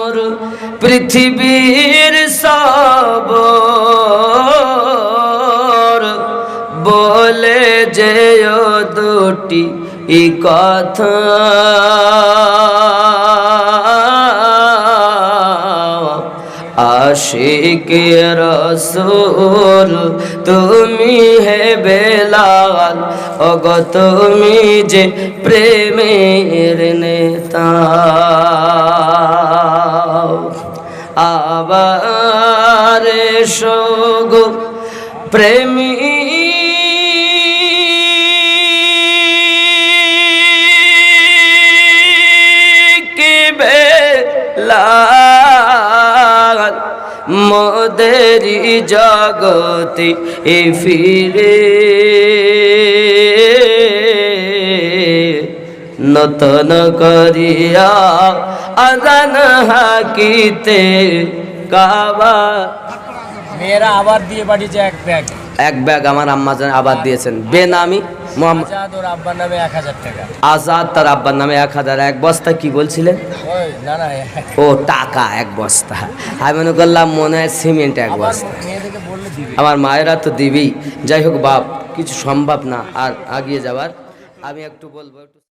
মোর পৃথিবীর সব বলে যেও দুটি কথা आशिक रसूल तुमी है बेलाल ओगो तुमी जे प्रेमेर नेता आबार एसो प्रेमी की बेलाल मोदेरी जगते ए फिरे नतन करिया अजान हाकिते काबा मेरा आबाद दिए बाड़ी जे एक बैग আমার আম্মা জান আবাদ দিয়েছেন বেনামি মোহাম্মদ আজাদ ওর আব্বার নামে 1000 টাকা আজাদ তার আব্বার নামে 1000 এক বস্তা কি বলছিলেন ওই না না ও টাকা এক বস্তা আমি মনে করলাম মনে হয় সিমেন্ট এক বস্তা মেয়েদেরকে বললে দিবি আমার মায়েরা তো দিবি যাই হোক বাপ কিছু সম্ভব না আর আগিয়ে যাওয়ার আমি একটু বলবো